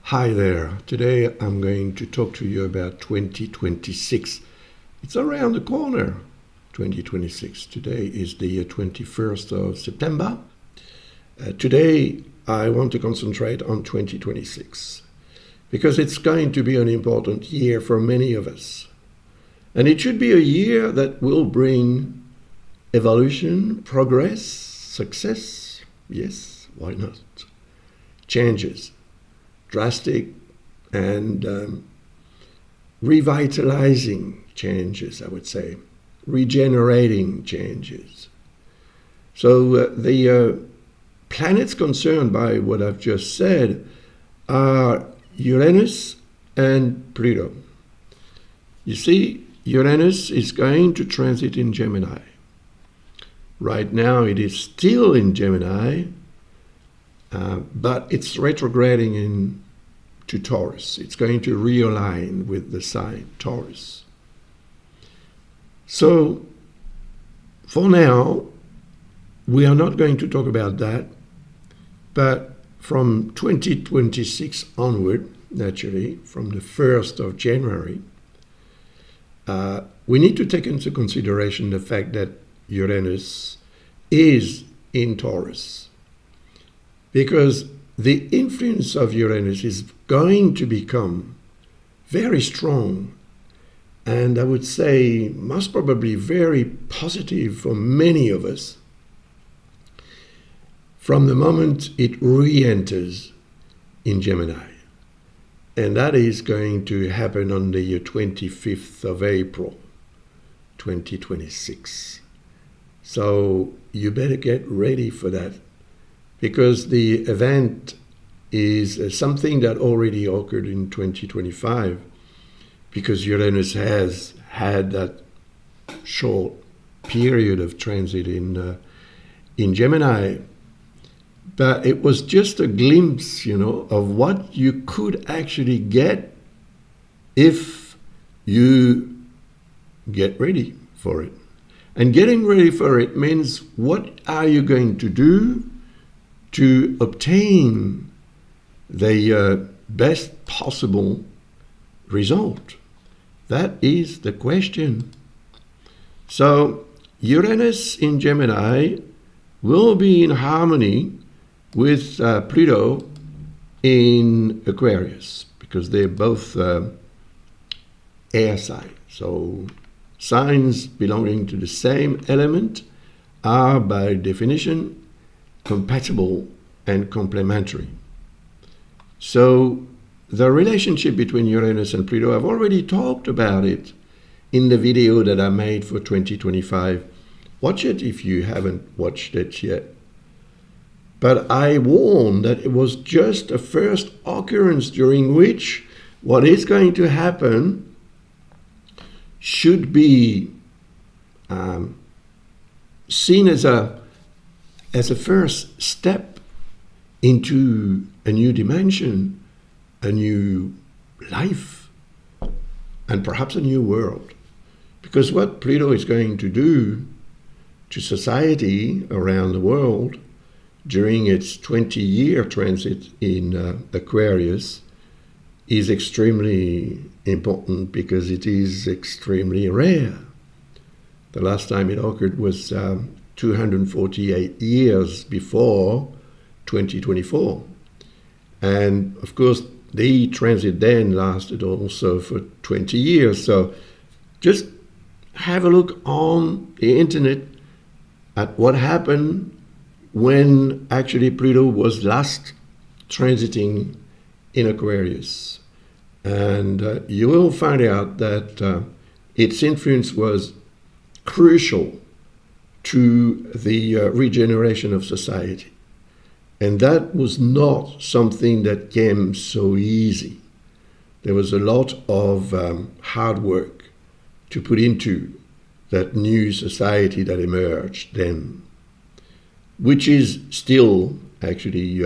Hi there. Today I'm going to talk to you about 2026. It's around the corner, 2026. Today is the 21st of September. Today I want to concentrate on 2026 because it's going to be an important year for many of us. And it should be a year that will bring evolution, progress, success. Yes, why not? Changes. Drastic and revitalizing changes, I would say, regenerating changes. So the planets concerned by what I've just said are Uranus and Pluto. You see, Uranus is going to transit in Gemini. Right now it is still in Gemini, but it's retrograding into Taurus. It's going to realign with the sign Taurus. So for now, we are not going to talk about that, but from 2026 onward, naturally, from the 1st of January, we need to take into consideration the fact that Uranus is in Taurus. Because the influence of Uranus is going to become very strong and I would say most probably very positive for many of us from the moment it re-enters in Gemini. And that is going to happen on the 25th of April, 2026. So you better get ready for that, because the event is something that already occurred in 2025, because Uranus has had that short period of transit in Gemini. But it was just a glimpse, of what you could actually get if you get ready for it. And getting ready for it means, what are you going to do to obtain the best possible result? That is the question. So Uranus in Gemini will be in harmony with Pluto in Aquarius, because they're both air signs. So signs belonging to the same element are by definition compatible and complementary. So the relationship between Uranus and Pluto, I've already talked about it in the video that I made for 2025. Watch it if you haven't watched it yet. But I warned that it was just a first occurrence during which what is going to happen should be seen as a first step into a new dimension, a new life, and perhaps a new world. Because what Pluto is going to do to society around the world during its 20-year transit in Aquarius is extremely important, because it is extremely rare. The last time it occurred was 248 years before 2024. And of course, the transit then lasted also for 20 years. So just have a look on the internet at what happened when actually Pluto was last transiting in Aquarius. And you will find out that its influence was crucial to the regeneration of society. And that was not something that came so easy. There was a lot of hard work to put into that new society that emerged then, which is still actually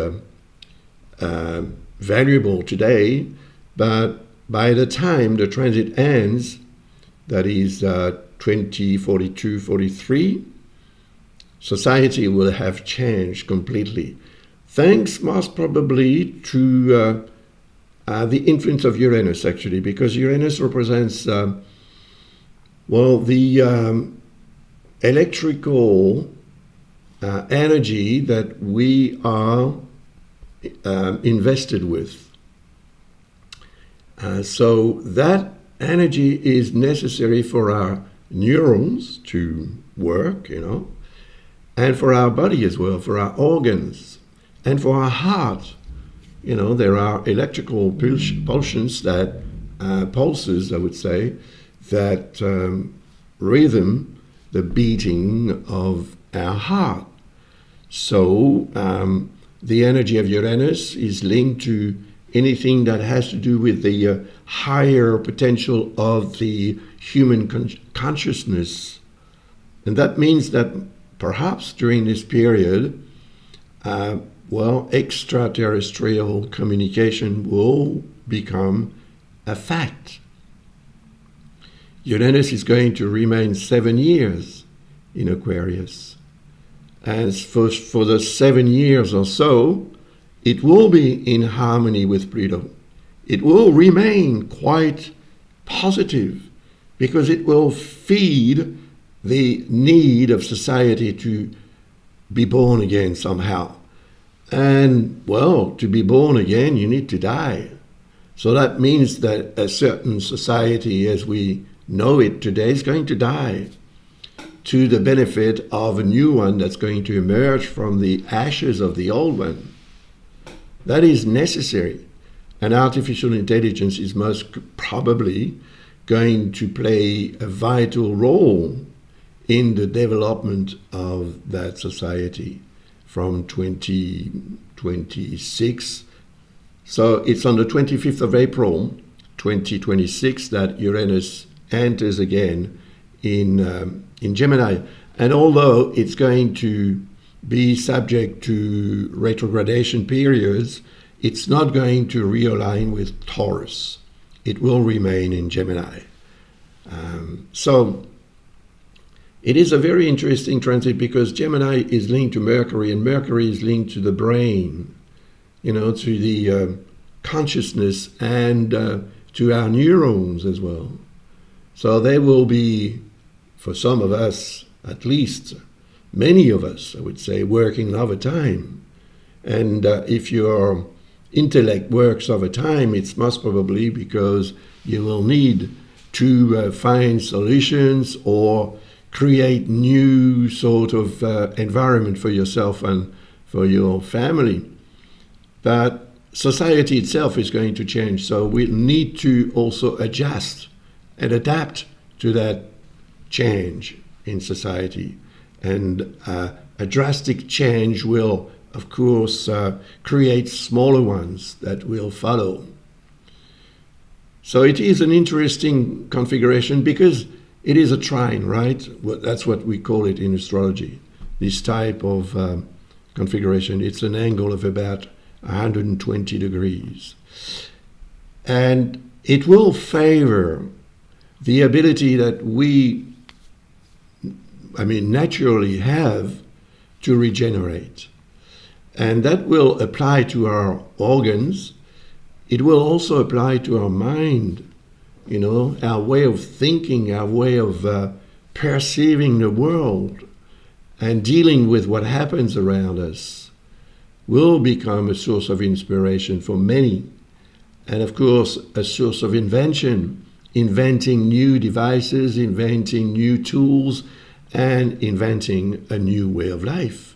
valuable today. But by the time the transit ends, that is 2042, 43, society will have changed completely, thanks most probably to the influence of Uranus, actually, because Uranus represents, the electrical energy that we are invested with. So that energy is necessary for our neurons to work, and for our body as well, for our organs, and for our heart. There are electrical pulses pulses, I would say, that rhythm the beating of our heart. So the energy of Uranus is linked to anything that has to do with the higher potential of the human consciousness. And that means that perhaps during this period, extraterrestrial communication will become a fact. Uranus is going to remain 7 years in Aquarius. And for the 7 years or so, it will be in harmony with Pluto. It will remain quite positive because it will feed the need of society to be born again somehow. And, to be born again, you need to die. So that means that a certain society as we know it today is going to die to the benefit of a new one that's going to emerge from the ashes of the old one. That is necessary. And artificial intelligence is most probably going to play a vital role in the development of that society from 2026. So it's on the 25th of April, 2026, that Uranus enters again in Gemini. And although it's going to be subject to retrogradation periods, it's not going to realign with Taurus. It will remain in Gemini. So it is a very interesting transit because Gemini is linked to Mercury, and Mercury is linked to the brain, to the consciousness and to our neurons as well. So there will be, for some of us, at least many of us, I would say, working overtime. And if your intellect works overtime, it's most probably because you will need to find solutions or create new sort of environment for yourself and for your family. But society itself is going to change, so we need to also adjust and adapt to that change in society. And a drastic change will, of course, create smaller ones that will follow. So it is an interesting configuration because it is a trine, right? That's what we call it in astrology, this type of configuration. It's an angle of about 120 degrees. And it will favor the ability that we, naturally have to regenerate. And that will apply to our organs. It will also apply to our mind, our way of thinking, our way of perceiving the world and dealing with what happens around us will become a source of inspiration for many. And of course, a source of invention, inventing new devices, inventing new tools, and inventing a new way of life.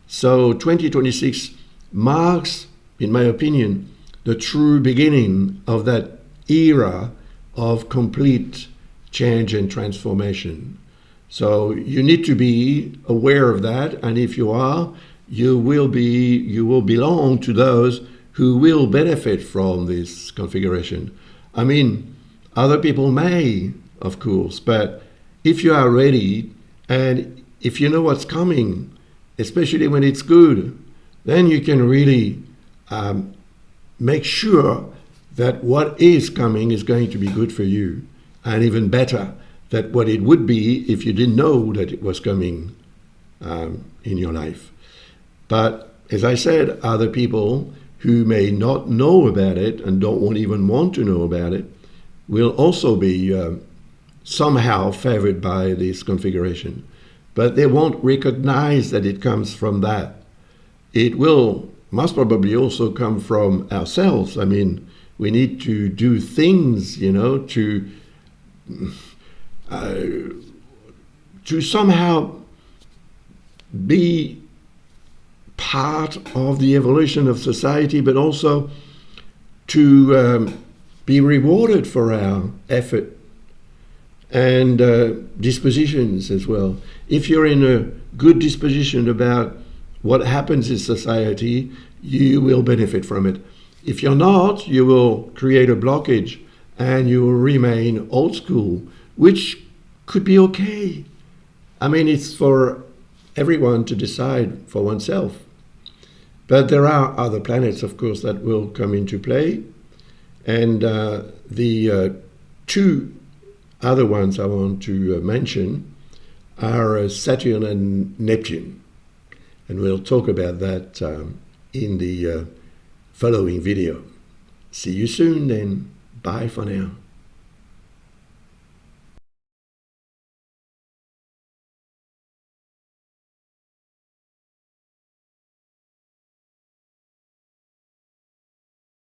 So 2026 marks, in my opinion, the true beginning of that era of complete change and transformation. So you need to be aware of that, and if you are, you will belong to those who will benefit from this configuration. Other people may, of course, but if you are ready and if you know what's coming, especially when it's good, then you can really make sure that what is coming is going to be good for you, and even better than what it would be if you didn't know that it was coming in your life. But as I said, other people who may not know about it and don't even want to know about it will also be somehow favored by this configuration. But they won't recognize that it comes from that. It will most probably also come from ourselves. I mean, we need to do things, to somehow be part of the evolution of society, but also to be rewarded for our effort and dispositions as well. If you're in a good disposition about what happens in society, you will benefit from it. If you're not, you will create a blockage and you will remain old school, which could be okay. I mean, it's for everyone to decide for oneself. But there are other planets, of course, that will come into play. And the two other ones I want to mention are Saturn and Neptune. And we'll talk about that in the following video. See you soon then. Bye for now.